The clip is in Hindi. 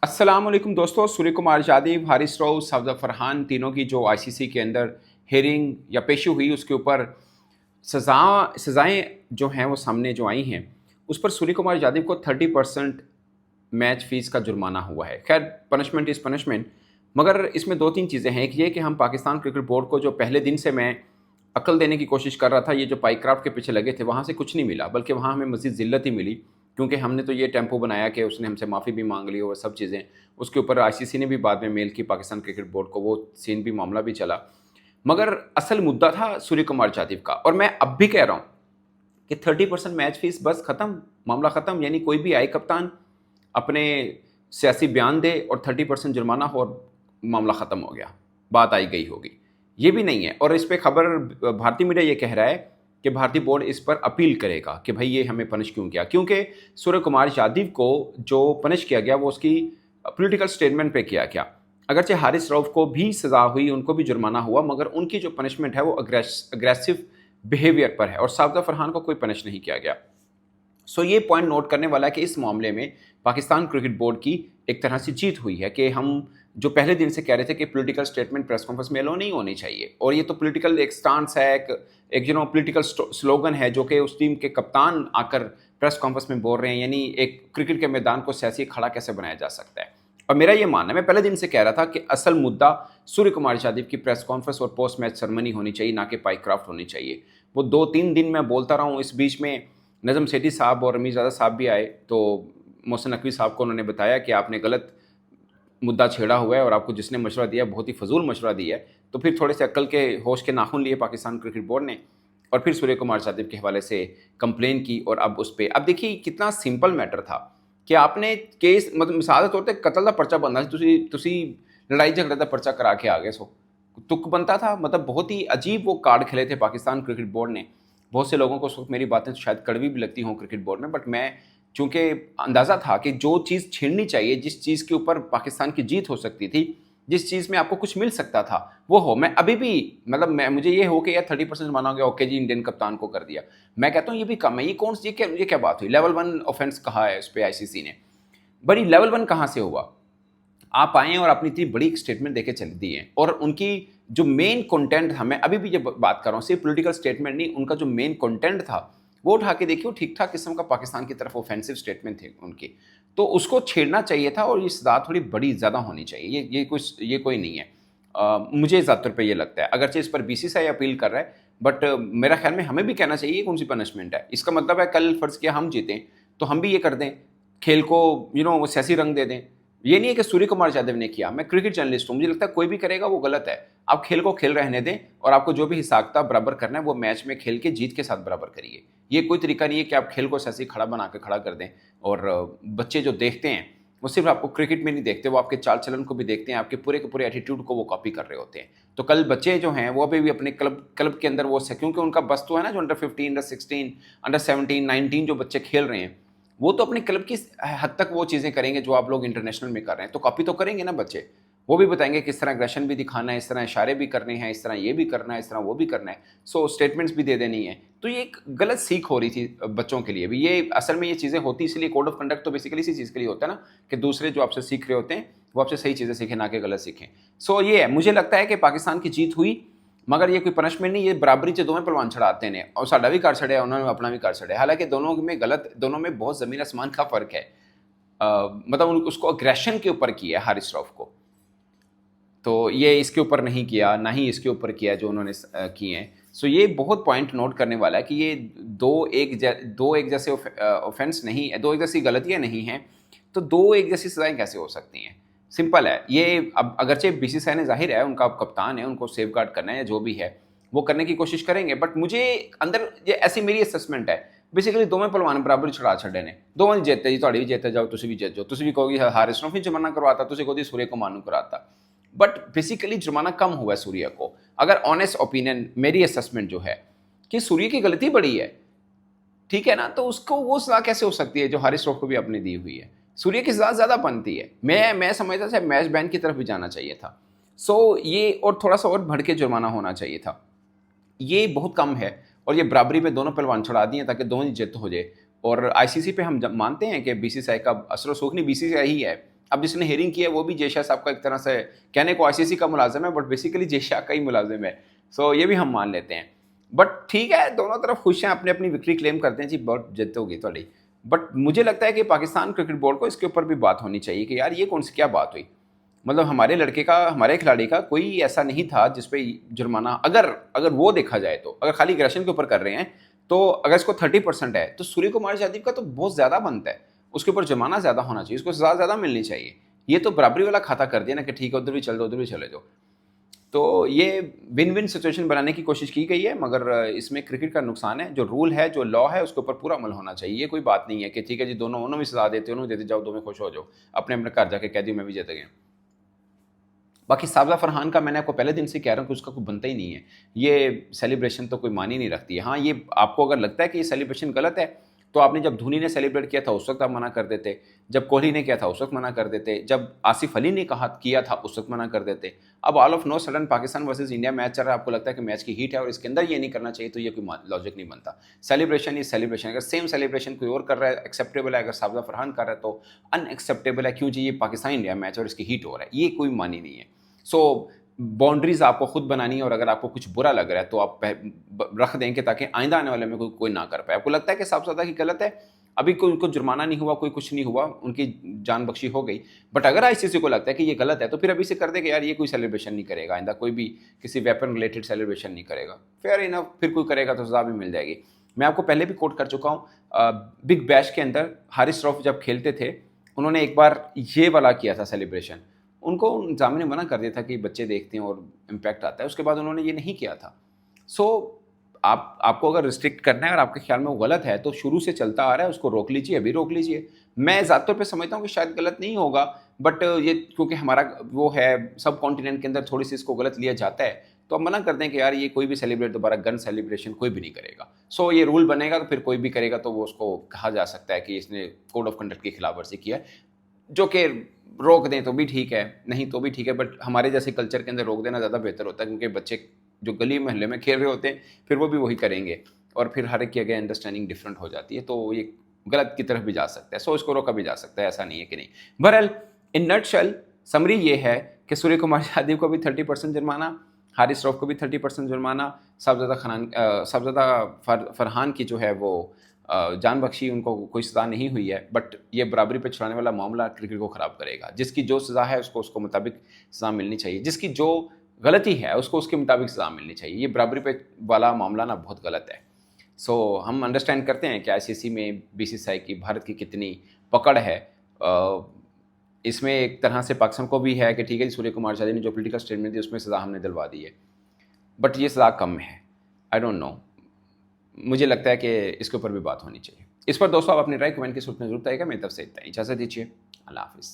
अस्सलाम वालेकुम दोस्तों। सूर्य कुमार यादव, हारिस रऊफ, सफदर फरहान तीनों की जो आईसीसी के अंदर हेयरिंग या पेशी हुई उसके ऊपर सज़ाएँ जो हैं वो सामने जो आई हैं, उस पर सूर्य कुमार यादव को 30% मैच फ़ीस का जुर्माना हुआ है। ख़ैर पनिशमेंट इज़ पनिशमेंट, मगर इसमें 2-3 चीज़ें हैं। एक ये कि हम पाकिस्तान क्रिकेट बोर्ड को जो पहले दिन से मैं अक्ल देने की कोशिश कर रहा था, ये जो पाइक्राफ्ट के पीछे लगे थे वहाँ से कुछ नहीं मिला, बल्कि वहाँ हमें मज़ीद ज़िल्लत ही मिली। क्योंकि हमने तो ये टेम्पो बनाया कि उसने हमसे माफ़ी भी माँग ली और सब चीज़ें। उसके ऊपर आईसीसी ने भी बाद में मेल की पाकिस्तान क्रिकेट बोर्ड को, वो सीन भी मामला भी चला। मगर असल मुद्दा था सूर्य कुमार यादव का, और मैं अब भी कह रहा हूँ कि 30% मैच फ़ीस, बस ख़त्म, मामला ख़त्म। यानी कोई भी आए कप्तान अपने सियासी बयान दे और 30% जुर्माना हो और मामला ख़त्म हो गया, बात आई गई होगी। ये भी नहीं है, और इस पे खबर भारतीय मीडिया ये कह रहा है कि भारतीय बोर्ड इस पर अपील करेगा कि भाई ये हमें पनिश क्यों किया, क्योंकि सूर्य कुमार यादव को जो पनिश किया गया वो उसकी पॉलिटिकल स्टेटमेंट पे किया गया। अगरचे हारिस रऊफ को भी सज़ा हुई, उनको भी जुर्माना हुआ, मगर उनकी जो पनिशमेंट है वो अग्रेसिव बिहेवियर पर है, और साबदा फरहान को कोई पनिश नहीं किया गया। सो ये पॉइंट नोट करने वाला है कि इस मामले में पाकिस्तान क्रिकेट बोर्ड की एक तरह से जीत हुई है कि हम जो पहले दिन से कह रहे थे कि पॉलिटिकल स्टेटमेंट प्रेस कॉन्फ्रेंस में अलाउ नहीं होनी चाहिए, और ये तो पॉलिटिकल एक स्टांस है, एक पॉलिटिकल स्लोगन है जो कि उस टीम के कप्तान आकर प्रेस कॉन्फ्रेंस में बोल रहे हैं। यानी एक क्रिकेट के मैदान को सियासी खड़ा कैसे बनाया जा सकता है। और मेरा ये मानना है, मैं पहले दिन से कह रहा था कि असल मुद्दा सूर्य कुमार यादव की प्रेस कॉन्फ्रेंस और पोस्ट मैच सेरेमनी होनी चाहिए, ना कि पाइक्राफ्ट होनी चाहिए। वो 2-3 दिन मैं बोलता रहा हूँ, इस बीच में नज़म सेठी साहब और रमीज़ ज़ादा साहब भी आए, तो मोहसिन नकवी साहब को उन्होंने बताया कि आपने गलत मुद्दा छेड़ा हुआ है और आपको जिसने मशवरा दिया बहुत ही फजूल मशवरा दिया है। तो फिर थोड़े से अक्ल के होश के नाखून लिए पाकिस्तान क्रिकेट बोर्ड ने, और फिर सूर्य कुमार यादव के हवाले से कंप्लेन की। और अब उस पर अब देखिए कितना सिंपल मैटर था कि आपने केस, मतलब मिसाल के तौर पर कतल का पर्चा बनना, तुसी लड़ाई झगड़े का पर्चा करा के आ गए सो, तुक बनता था। मतलब बहुत ही अजीब वो कार्ड खेले थे पाकिस्तान क्रिकेट बोर्ड ने। बहुत से लोगों को उस वक्त मेरी बातें शायद कड़वी भी लगती हों क्रिकेट बोर्ड में, बट मैं चूंकि अंदाज़ा था कि जो चीज़ छीननी चाहिए, जिस चीज़ के ऊपर पाकिस्तान की जीत हो सकती थी, जिस चीज़ में आपको कुछ मिल सकता था, वो हो। मैं अभी भी, मतलब मैं, मुझे ये हो कि यार 30% माना गया, ओके जी, इंडियन कप्तान को कर दिया, मैं कहता हूँ ये भी कम है। ये क्या बात हुई? लेवल 1 ऑफेंस कहा है उस पर आईसीसी ने, बड़ी लेवल 1 कहाँ से हुआ? आप आए और अपनी इतनी बड़ी स्टेटमेंट देके चल दिए, और उनकी जो मेन कंटेंट था, मैं अभी भी जब बात कर रहा हूँ, सिर्फ पॉलिटिकल स्टेटमेंट नहीं, उनका जो मेन कंटेंट था वो उठा के देखिए, ठीक ठाक किस्म का पाकिस्तान की तरफ ऑफेंसिव स्टेटमेंट थे उनकी। तो उसको छेड़ना चाहिए था, और ये सजा थोड़ी बड़ी ज़्यादा होनी चाहिए। ये कोई नहीं है। मुझे ज़्यादातर पे ये लगता है, अगरचे इस पर बीसीसीआई अपील कर रहा है, बट मेरा ख्याल में हमें भी कहना चाहिए कौन सी पनिशमेंट है। इसका मतलब है कल फर्ज किया हम जीतें तो हम भी ये कर दें, खेल को वो सियासी रंग दे दें। ये नहीं है कि सूर्य कुमार यादव ने किया, मैं क्रिकेट जर्नलिस्ट हूँ, मुझे लगता है कोई भी करेगा वो गलत है। आप खेल को खेल रहने दें, और आपको जो भी हिसाब किताब बराबर करना है वो मैच में खेल के जीत के साथ बराबर करिए। ये कोई तरीका नहीं है कि आप खेल को ऐसे खड़ा बना के खड़ा कर दें, और बच्चे जो देखते हैं वो सिर्फ आपको क्रिकेट में नहीं देखते, वो आपके चाल चलन को भी देखते हैं, आपके पूरे के पूरे एटीट्यूड को वो कॉपी कर रहे होते हैं। तो कल बच्चे जो हैं वो अभी भी अपने क्लब के अंदर वो से, क्योंकि उनका बस तो है ना, जो अंडर 15, अंडर 16, अंडर 17, 19 जो बच्चे खेल रहे हैं, वो तो अपने क्लब की हद तक वो चीज़ें करेंगे जो आप लोग इंटरनेशनल में कर रहे हैं। तो कॉपी तो करेंगे ना बच्चे, वो भी बताएंगे किस तरह एग्रेशन भी दिखाना है, इस तरह इशारे भी करने हैं, इस तरह ये भी करना है, इस तरह वो भी करना है। सो स्टेटमेंट्स भी दे देनी है। तो ये एक गलत सीख हो रही थी बच्चों के लिए भी। ये असल में ये चीज़ें होती इसलिए, कोड ऑफ कंडक्ट तो बेसिकली इसी चीज़ के लिए होता है ना, कि दूसरे जो आपसे सीख रहे होते हैं वो आपसे सही चीज़ें सीखें, ना कि गलत सीखें। सो ये है, मुझे लगता है कि पाकिस्तान की जीत हुई, मगर ये कोई पनिशमेंट नहीं, ये बराबरी से दोवें पहलवान छड़ाते हैं, और साडा भी कर छड़े, उन्होंने अपना भी कर छड़े। हालांकि दोनों में गलत, दोनों में बहुत ज़मीन आसमान का फ़र्क है। मतलब उसको अग्रेशन के ऊपर किया है हारिस रऊफ को, तो ये इसके ऊपर नहीं किया, ना ही इसके ऊपर किया जो उन्होंने किए हैं। सो ये बहुत पॉइंट नोट करने वाला है कि ये दो एक जैसे ऑफेंस नहीं है, दो एक जैसी गलतियाँ नहीं हैं, तो दो एक जैसी सज़ाएँ कैसे हो सकती हैं? सिंपल है ये। अब अगरचे बीसीसीआई ने, जाहिर है उनका कप्तान है, उनको सेफ गार्ड करना है या जो भी है वो करने की कोशिश करेंगे, बट मुझे अंदर ये, ऐसी मेरी असेसमेंट है, बेसिकली दोवें पहलवान बराबर छड़ा छड़े ने, दोवें जितते जी, तुहाड़ी भी जितते जाओ, तुसीं भी जित जाओ, तुसीं भी कहोगे हारिस रऊफ ही जुर्माना करवाता, तुसीं कहोगे सूर्य कुमार नूं कराता, बट बेसिकली जुर्माना कम हुआ है सूर्य को। अगर ऑनेस्ट ओपिनियन, मेरी असेसमेंट जो है कि सूर्य की गलती बड़ी है, ठीक है ना, तो उसको वो सजा कैसे हो सकती है जो हारिस रऊफ को भी अपनी दी हुई है? सूर्य की सजा ज़्यादा बनती है। मैं समझता था मैच बैन की तरफ भी जाना चाहिए था। सो ये, और थोड़ा सा और बढ़ के जुर्माना होना चाहिए था। ये बहुत कम है, और ये बराबरी पे दोनों पहलवान चढ़ा दिए ताकि दोनों ही जित हो जाए। और आईसीसी पे हम मानते हैं कि बीसीसीआई का असर सूख नहीं, बीसीसीआई ही है, अब जिसने हेयरिंग की है वो भी जय शाह साहब का एक तरह से कहने को आईसीसी का मुलाजिम है, बट बेसिकली जय शाह का ही मुलाजिम है। सो ये भी हम मान लेते हैं। बट ठीक है, दोनों तरफ खुश हैं, अपनी अपनी विक्ट्री क्लेम करते हैं जी, बहुत जिद्द होगी थोड़ी। बट मुझे लगता है कि पाकिस्तान क्रिकेट बोर्ड को इसके ऊपर भी बात होनी चाहिए कि यार ये कौन सी क्या बात हुई। मतलब हमारे लड़के का, हमारे खिलाड़ी का कोई ऐसा नहीं था जिसपे जुर्माना, अगर अगर वो देखा जाए तो, अगर खाली एग्रेशन के ऊपर कर रहे हैं तो अगर इसको 30% है तो सूर्य कुमार यादव का तो बहुत ज़्यादा बनता है, उसके ऊपर जुर्माना ज़्यादा होना चाहिए, उसको सज़ा ज़्यादा मिलनी चाहिए। ये तो बराबरी वाला खाता कर दिया ना कि ठीक है उधर भी चल दो उधर भी चले जाओ। तो ये विन विन सिचुएशन बनाने की कोशिश की गई है, मगर इसमें क्रिकेट का नुकसान है, जो रूल है जो लॉ है उसके ऊपर पूरा अमल होना चाहिए। ये कोई बात नहीं है कि ठीक है जी दोनों उन्होंने भी सजा देते उन्होंने देते जाओ, दो में खुश हो जाओ, अपने अपने घर जाके कह दी मैं भी जीत गया। बाकी साबजा फरहान का मैंने आपको पहले दिन से कह रहा हूँ कि उसका कोई बनता ही नहीं है, ये सेलिब्रेशन तो कोई मान ही नहीं रखती है। हाँ, ये आपको अगर लगता है कि ये सेलिब्रेशन गलत है तो आपने जब धोनी ने सेलिब्रेट किया था उस वक्त आप मना कर देते, जब कोहली ने किया था उस वक्त मना कर देते, जब आसिफ अली ने कहा किया था उस वक्त मना कर देते। अब all of no sudden Pakistan versus India match चल रहा है, आपको लगता है कि मैच की हीट है और इसके अंदर ये नहीं करना चाहिए, तो ये कोई लॉजिक नहीं बनता। सेलिब्रेशन इज सेलिब्रेशन, अगर सेम सेलिब्रेशन कोई और कर रहा है एक्सेप्टेबल है, अगर साबजा फरहान कर रहा है तो अनएक्सेप्टेबल है। क्यों जी, ये पाकिस्तान इंडिया मैच और इसकी हीट हो रहा है, ये कोई मानी नहीं है। सो बाउंड्रीज आपको खुद बनानी है, और अगर आपको कुछ बुरा लग रहा है तो आप रख दें कि ताकि आइंदा आने वाले में कोई ना कर पाए। आपको लगता है कि साहबजादा की गलत है, अभी कोई उनको जुर्माना नहीं हुआ, कोई कुछ नहीं हुआ, उनकी जान बख्शी हो गई, बट अगर आईसीसी को लगता है कि ये गलत है तो फिर अभी से कर दे कि यार ये कोई सेलिब्रेशन नहीं करेगा आइंदा, कोई भी किसी वेपन रिलेटेड सेलिब्रेशन नहीं करेगा, फेयर इनफ। फिर कोई करेगा तो सजा भी मिल जाएगी। मैं आपको पहले भी कोट कर चुका हूँ, बिग बैश के अंदर हारिस रऊफ जब खेलते थे उन्होंने एक बार ये वाला किया था सेलिब्रेशन, उनको इंतजाम ने मना कर दिया था कि बच्चे देखते हैं और इम्पैक्ट आता है, उसके बाद उन्होंने ये नहीं किया था। सो आपको अगर रिस्ट्रिक्ट करना है और आपके ख्याल में वो गलत है तो शुरू से चलता आ रहा है, उसको रोक लीजिए, अभी रोक लीजिए। मैं ज़्यादा तौर पे समझता हूँ कि शायद गलत नहीं होगा, बट ये क्योंकि हमारा वो है सब कॉन्टिनेंट के अंदर थोड़ी सी इसको गलत लिया जाता है, तो अब मना कर दें कि यार ये कोई भी सेलिब्रेट दोबारा गन सेलिब्रेशन कोई भी नहीं करेगा। सो ये रूल बनेगा तो फिर कोई भी करेगा तो वो उसको कहा जा सकता है कि इसने कोड ऑफ कंडक्ट की खिलाफ वर्जी किया है, जो कि रोक दें तो भी ठीक है, नहीं तो भी ठीक है, बट हमारे जैसे कल्चर के अंदर रोक देना ज़्यादा बेहतर होता है, क्योंकि बच्चे जो गली मोहल्ले में खेल रहे होते हैं फिर वो भी वही करेंगे और फिर हर एक की अगेन अंडरस्टैंडिंग डिफरेंट हो जाती है, तो ये गलत की तरफ भी जा सकता है। सो इसको रोका भी जा सकता है, ऐसा नहीं है कि नहीं। बहरहाल इन नटशेल समरी ये है कि सूर्य कुमार यादव को भी 30% जुर्माना, हारिस रऊफ को भी 30% जुर्माना, साहबजादा फरहान की जो है वो जान बख्शी, उनको कोई सज़ा नहीं हुई है, बट ये बराबरी पे छुड़ाने वाला मामला क्रिकेट को ख़राब करेगा। जिसकी जो सज़ा है उसको उसको मुताबिक सज़ा मिलनी चाहिए, जिसकी जो गलती है उसको उसके मुताबिक सज़ा मिलनी चाहिए। ये बराबरी पे वाला मामला ना बहुत गलत है। सो हम अंडरस्टैंड करते हैं कि आईसीसी में बीसीसीआई की भारत की कितनी पकड़ है। इसमें एक तरह से पाकिस्तान को भी है कि ठीक है जी सूर्य कुमार यादव ने जो पॉलिटिकल स्टेटमेंट दी उसमें सज़ा हमने दिलवा दी है, बट ये सज़ा कम है। आई डोंट नो, मुझे लगता है कि इसके ऊपर भी बात होनी चाहिए। इस पर दोस्तों आप अपनी राय कमेंट की सूरत में जरूर बताइएगा। मेरी तरफ से इतना ही, इजाज़त दीजिए, अल्लाह हाफिज़।